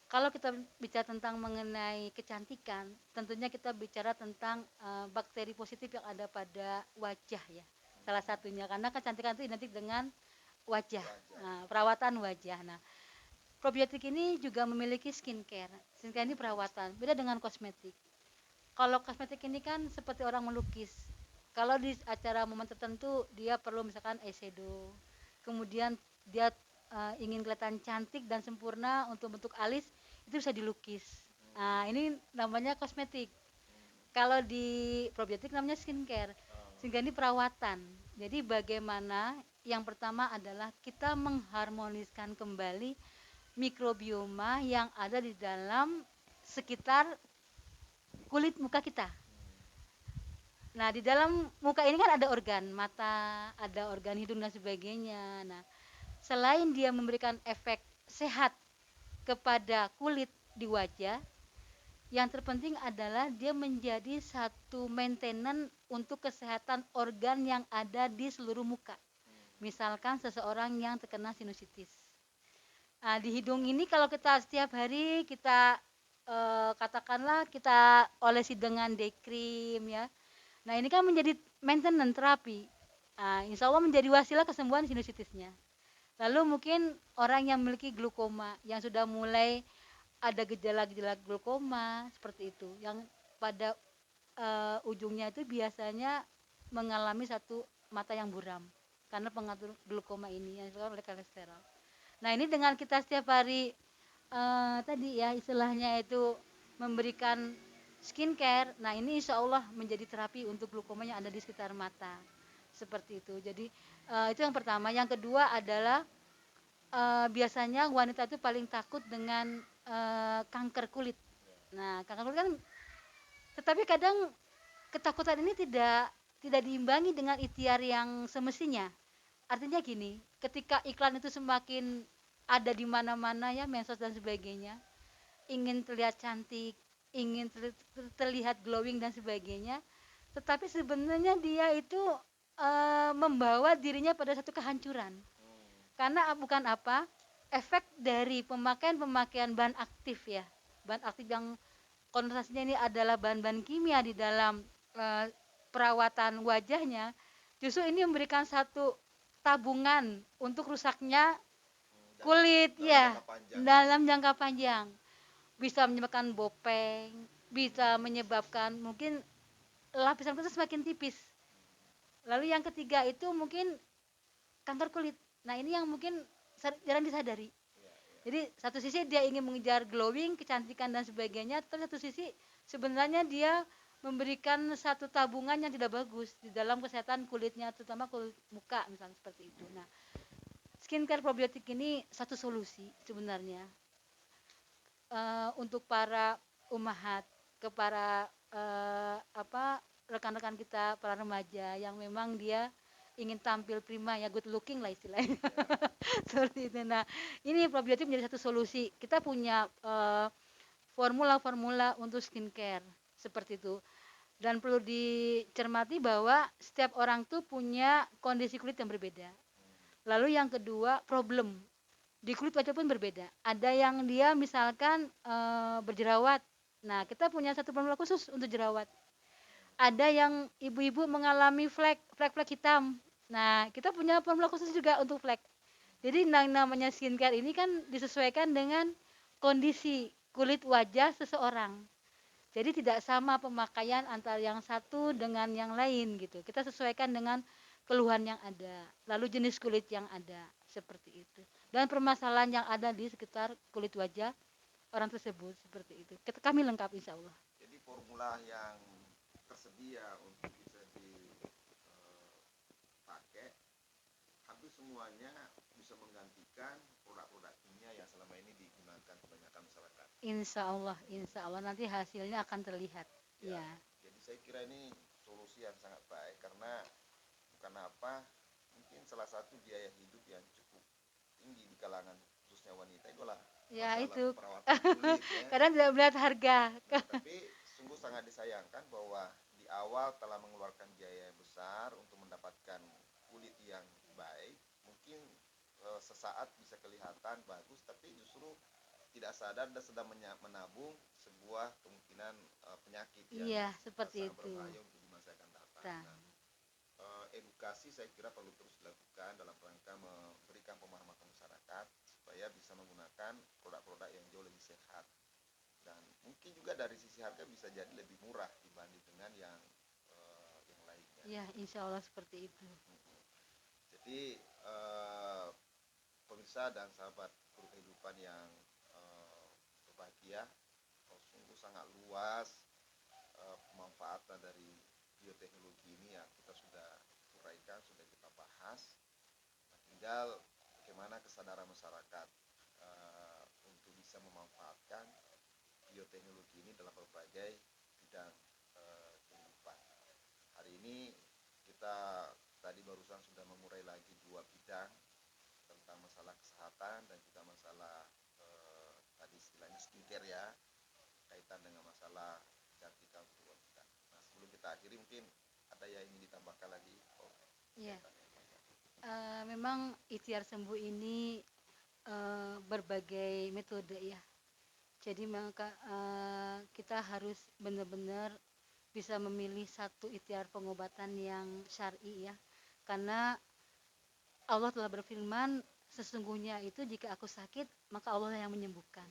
Kalau kita bicara tentang mengenai kecantikan, tentunya kita bicara tentang bakteri positif yang ada pada wajah ya. Salah satunya karena kecantikan itu identik dengan wajah, perawatan wajah. Nah, probiotik ini juga memiliki skincare. Skincare ini perawatan, beda dengan kosmetik. Kalau kosmetik ini kan seperti orang melukis. Kalau di acara momen tertentu dia perlu misalkan eyeshadow, kemudian dia ingin kelihatan cantik dan sempurna untuk bentuk alis, itu bisa dilukis. Nah, ini namanya kosmetik. Kalau di probiotik namanya skincare. Skincare ini perawatan. Jadi bagaimana yang pertama adalah kita mengharmoniskan kembali mikrobioma yang ada di dalam sekitar kulit muka kita. Nah, di dalam muka ini kan ada organ mata, ada organ hidung dan sebagainya. Nah, selain dia memberikan efek sehat kepada kulit di wajah, yang terpenting adalah dia menjadi satu maintenance untuk kesehatan organ yang ada di seluruh muka. Misalkan seseorang yang terkena sinusitis. Nah, di hidung ini kalau kita setiap hari kita katakanlah kita olesi dengan day cream ya. Nah, ini kan menjadi maintenance terapi. Nah, insya Allah menjadi wasilah kesembuhan sinusitisnya. Lalu mungkin orang yang memiliki glukoma, yang sudah mulai ada gejala-gejala glukoma seperti itu, yang pada ujungnya itu biasanya mengalami satu mata yang buram karena pengatur glukoma ini yang disebabkan oleh kolesterol. Nah, ini dengan kita setiap hari tadi ya istilahnya itu memberikan skincare. Nah, ini insya Allah menjadi terapi untuk glaukoma yang ada di sekitar mata. Seperti itu. Jadi itu yang pertama. Yang kedua adalah biasanya wanita itu paling takut dengan kanker kulit. Nah, kanker kulit kan tetapi kadang ketakutan ini tidak diimbangi dengan ikhtiar yang semestinya. Artinya gini, ketika iklan itu semakin ada di mana-mana ya, medsos dan sebagainya, ingin terlihat cantik, ingin terlihat glowing dan sebagainya, tetapi sebenarnya dia itu membawa dirinya pada satu kehancuran. Karena bukan apa? Efek dari pemakaian bahan aktif ya. Bahan aktif yang konotasinya ini adalah bahan-bahan kimia di dalam perawatan wajahnya, justru ini memberikan satu tabungan untuk rusaknya kulit ya dalam jangka panjang. Bisa menyebabkan bopeng, bisa menyebabkan mungkin lapisan kulit semakin tipis. Lalu yang ketiga itu mungkin kanker kulit. Nah, ini yang mungkin jarang disadari. Jadi satu sisi dia ingin mengejar glowing, kecantikan dan sebagainya, tapi satu sisi sebenarnya dia memberikan satu tabungan yang tidak bagus di dalam kesehatan kulitnya, terutama kulit muka misalnya seperti itu. Nah, skincare probiotik ini satu solusi sebenarnya untuk para umahat, ke para apa rekan-rekan kita para remaja yang memang dia ingin tampil prima ya, good looking lah istilahnya. Seperti itu. Nah, ini probiotik menjadi satu solusi. Kita punya formula-formula untuk skincare seperti itu. Dan perlu dicermati bahwa setiap orang tuh punya kondisi kulit yang berbeda. Lalu yang kedua, problem di kulit wajah pun berbeda. Ada yang dia misalkan berjerawat. Nah, kita punya satu formula khusus untuk jerawat. Ada yang ibu-ibu mengalami flek hitam. Nah, kita punya formula khusus juga untuk flek. Jadi namanya skincare ini kan disesuaikan dengan kondisi kulit wajah seseorang. Jadi tidak sama pemakaian antara yang satu dengan yang lain gitu. Kita sesuaikan dengan keluhan yang ada, lalu jenis kulit yang ada, seperti itu. Dan permasalahan yang ada di sekitar kulit wajah orang tersebut seperti itu. Kami lengkap insya Allah. Jadi formula yang tersedia untuk bisa dipakai hampir semuanya bisa menggantikan produk-produk kimia yang selama ini digunakan kebanyakan masyarakat. Insya Allah nanti hasilnya akan terlihat. Ya, Ya, jadi saya kira ini solusi yang sangat baik karena bukan apa, mungkin salah satu biaya hidup yang cukup tinggi di kalangan khususnya wanita itulah ya masalah itu. perawatan kulit ya. Kadang tidak melihat harga. Nah, tapi sungguh sangat disayangkan bahwa di awal telah mengeluarkan biaya yang besar untuk mendapatkan kulit yang baik, mungkin sesaat bisa kelihatan bagus, tapi justru tidak sadar dan sedang menabung sebuah kemungkinan penyakit yang Iya, seperti sangat itu. berbahaya untuk di masa akan datang. Nah, Nah, edukasi saya kira perlu terus dilakukan dalam rangka memberikan pemahaman ke masyarakat supaya bisa menggunakan produk-produk yang jauh lebih sehat, dan mungkin juga dari sisi harga bisa jadi lebih murah dibanding dengan yang lainnya. ya insya Allah seperti itu. Jadi pemirsa dan sahabat guru kehidupan yang berbahagia, sungguh sangat luas pemanfaatan dari bioteknologi ini yang kita sudah uraikan, sudah kita bahas. Nah, tinggal bagaimana kesadaran masyarakat untuk bisa memanfaatkan bioteknologi ini dalam berbagai bidang kehidupan. Hari ini kita tadi barusan sudah mengurai lagi 2 bidang tentang masalah kesehatan dan juga masalah tadi istilahnya skincare ya, kaitan dengan masalah kecantikan untuk wanita. Nah, sebelum kita akhiri mungkin ada yang ingin ditambahkan lagi? Ya, memang ikhtiar sembuh ini berbagai metode ya. Jadi maka kita harus benar-benar bisa memilih satu ikhtiar pengobatan yang syar'i ya. Karena Allah telah berfirman, sesungguhnya itu jika aku sakit, maka Allah yang menyembuhkan.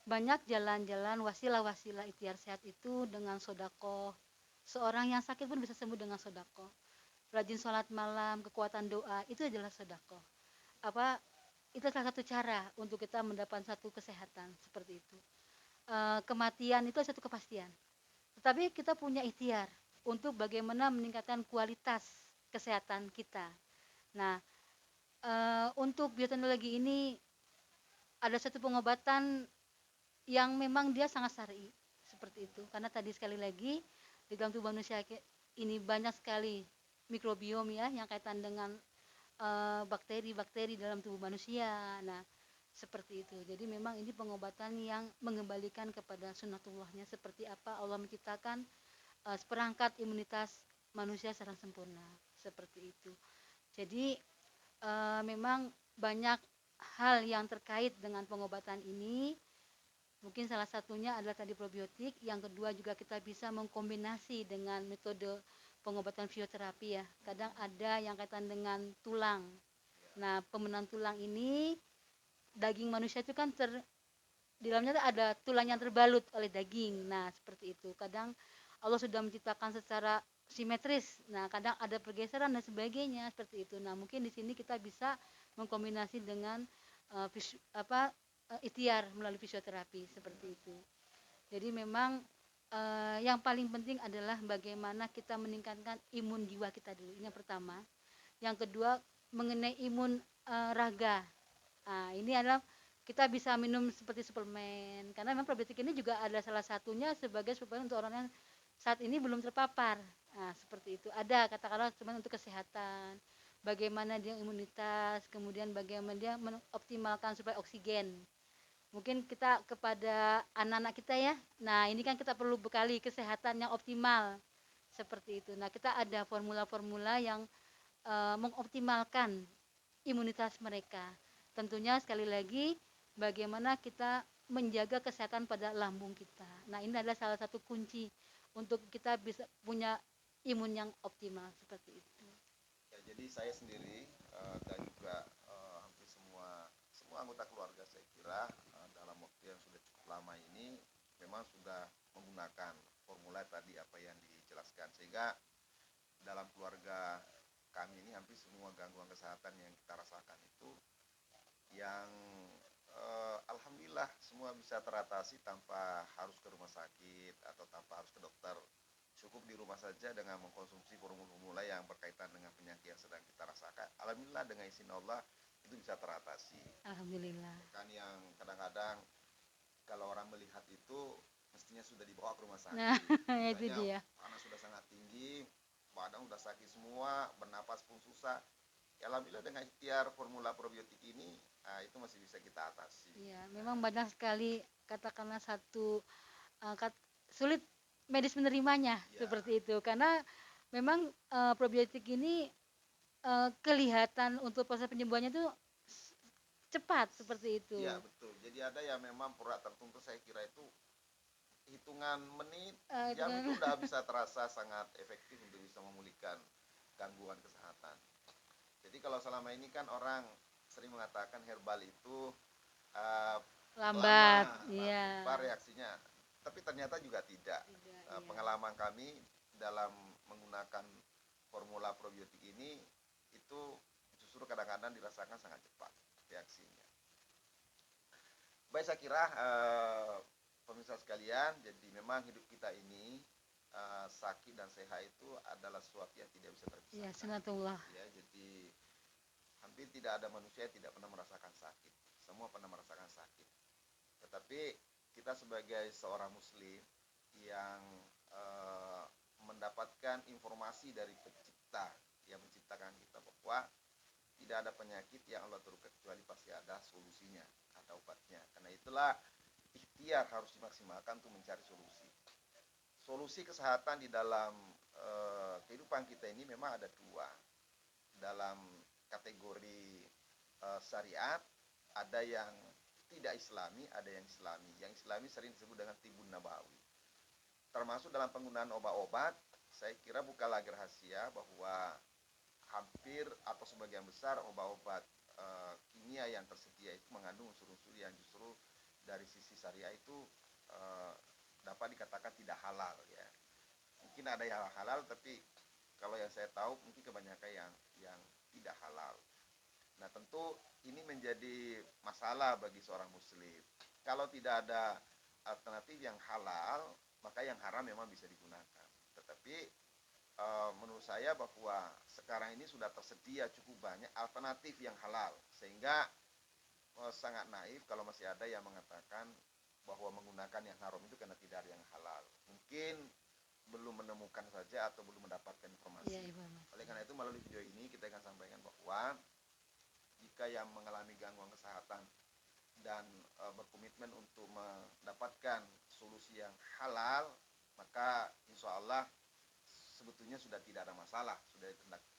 Banyak jalan-jalan wasilah-wasilah ikhtiar sehat itu dengan sodako. Seorang yang sakit pun bisa sembuh dengan sodako. Rajin sholat malam, kekuatan doa, itu adalah sodako. Itu salah satu cara untuk kita mendapatkan satu kesehatan seperti itu. Kematian itu satu kepastian. Tetapi kita punya ikhtiar untuk bagaimana meningkatkan kualitas kesehatan kita. Nah, untuk bioteknologi ini ada satu pengobatan yang memang dia sangat syar'i seperti itu. Karena tadi sekali lagi di dalam tubuh manusia ini banyak sekali mikrobiom ya yang kaitan dengan bakteri-bakteri dalam tubuh manusia. Nah, seperti itu. Jadi memang ini pengobatan yang mengembalikan kepada sunnatullahnya seperti apa Allah menciptakan seperangkat imunitas manusia secara sempurna seperti itu. Jadi memang banyak hal yang terkait dengan pengobatan ini. Mungkin salah satunya adalah tadi probiotik, yang kedua juga kita bisa mengkombinasi dengan metode pengobatan fisioterapia ya. Kadang ada yang kaitan dengan tulang. Nah, pembenahan tulang ini, daging manusia itu kan di dalamnya ada tulang yang terbalut oleh daging. Nah, seperti itu. Kadang Allah sudah menciptakan secara simetris. Nah, kadang ada pergeseran dan sebagainya seperti itu. Nah, mungkin di sini kita bisa mengkombinasi dengan ikhtiar melalui fisioterapi seperti itu. Jadi memang yang paling penting adalah bagaimana kita meningkatkan imun jiwa kita dulu. Ini yang pertama. Yang kedua mengenai imun raga. Nah, ini adalah kita bisa minum seperti suplemen, karena memang probiotik ini juga ada salah satunya sebagai suplemen untuk orang yang saat ini belum terpapar. Nah, seperti itu. Ada katakanlah suplemen untuk kesehatan, bagaimana dia imunitas, kemudian bagaimana dia mengoptimalkan supaya oksigen. Mungkin kita kepada anak-anak kita ya. Nah, ini kan kita perlu bekali kesehatan yang optimal. Seperti itu. Nah, kita ada formula-formula yang mengoptimalkan imunitas mereka. Tentunya sekali lagi bagaimana kita menjaga kesehatan pada lambung kita. Nah, ini adalah salah satu kunci untuk kita bisa punya imun yang optimal seperti itu. Ya, jadi saya sendiri dan juga hampir semua anggota keluarga saya kira dalam waktu yang sudah cukup lama ini memang sudah menggunakan formula tadi apa yang dijelaskan, sehingga dalam keluarga kami ini hampir semua gangguan kesehatan yang kita rasakan itu yang alhamdulillah semua bisa teratasi tanpa harus ke rumah sakit atau tanpa harus ke dokter. Cukup di rumah saja dengan mengkonsumsi formula-formula yang berkaitan dengan penyakit yang sedang kita rasakan. Alhamdulillah dengan izin Allah itu bisa teratasi. Alhamdulillah. Kan yang kadang-kadang kalau orang melihat itu mestinya sudah dibawa ke rumah sakit. Nah, itu dia. Panas sudah sangat tinggi, badan sudah sakit semua, bernapas pun susah. Ya, alhamdulillah dengan ikhtiar formula probiotik ini itu masih bisa kita atasi. Iya, memang banyak sekali katakanlah satu sulit medis menerimanya Ya. Seperti itu karena memang probiotik ini kelihatan untuk proses penyembuhannya itu cepat seperti itu. Iya betul. Jadi ada yang memang produk tertentu saya kira itu hitungan menit, Itu jam kan itu udah bisa terasa sangat efektif untuk bisa memulihkan gangguan kesehatan. Jadi kalau selama ini kan orang sering mengatakan herbal itu uh, lambat, lama, iya. cepat reaksinya. Tapi ternyata juga tidak. Tidak, iya. Pengalaman kami dalam menggunakan formula probiotik ini itu justru kadang-kadang dirasakan sangat cepat reaksinya. Baik, saya kira pemirsa sekalian, jadi memang hidup kita ini sakit dan sehat itu adalah sesuatu yang tidak bisa Iya, terpisahkan. sunatullah. Ya, jadi hampir tidak ada manusia yang tidak pernah merasakan sakit. Semua pernah merasakan sakit. Tetapi kita sebagai seorang muslim yang mendapatkan informasi dari pencipta yang menciptakan kita bahwa tidak ada penyakit yang Allah turunkan kecuali pasti ada solusinya, ada obatnya. Karena itulah ikhtiar harus dimaksimalkan untuk mencari solusi. Solusi kesehatan di dalam kehidupan kita ini memang ada dua. Dalam kategori syariat, ada yang tidak islami, ada yang islami. Yang islami sering disebut dengan tibun nabawi. Termasuk dalam penggunaan obat-obat, saya kira bukan lagi rahasia bahwa hampir atau sebagian besar obat-obat kimia yang tersedia itu mengandung unsur-unsur yang justru dari sisi syariah itu dapat dikatakan tidak halal ya. Mungkin ada yang halal, tapi kalau yang saya tahu mungkin kebanyakan yang tidak halal. Nah, tentu ini menjadi masalah bagi seorang muslim. Kalau tidak ada alternatif yang halal, maka yang haram memang bisa digunakan. Tetapi menurut saya bahwa sekarang ini sudah tersedia cukup banyak alternatif yang halal, sehingga sangat naif kalau masih ada yang mengatakan bahwa menggunakan yang haram itu karena tidak ada yang halal. Mungkin belum menemukan saja atau belum mendapatkan informasi. Iya, informasi. Oleh karena itu melalui video ini kita akan sampaikan bahwa jika yang mengalami gangguan kesehatan dan berkomitmen untuk mendapatkan solusi yang halal, maka insya Allah sebetulnya sudah tidak ada masalah, sudah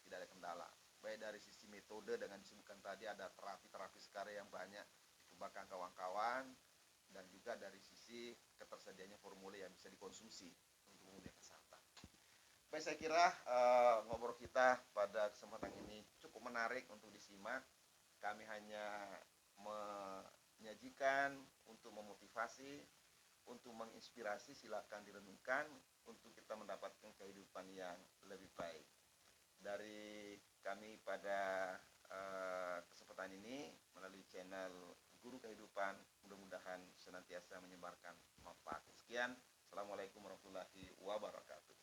tidak ada kendala. Baik dari sisi metode dengan disebutkan tadi ada terapi-terapi sekarang yang banyak dikembangkan kawan-kawan, dan juga dari sisi ketersediaannya formula yang bisa dikonsumsi untuk memulihkan kesehatan. Baik, saya kira ngobrol kita pada kesempatan ini cukup menarik untuk disimak. Kami hanya menyajikan untuk memotivasi, untuk menginspirasi, silakan direnungkan untuk kita mendapatkan kehidupan yang lebih baik. Dari kami pada kesempatan ini melalui channel Guru Kehidupan, mudah-mudahan senantiasa menyebarkan manfaat. Sekian, Assalamualaikum warahmatullahi wabarakatuh.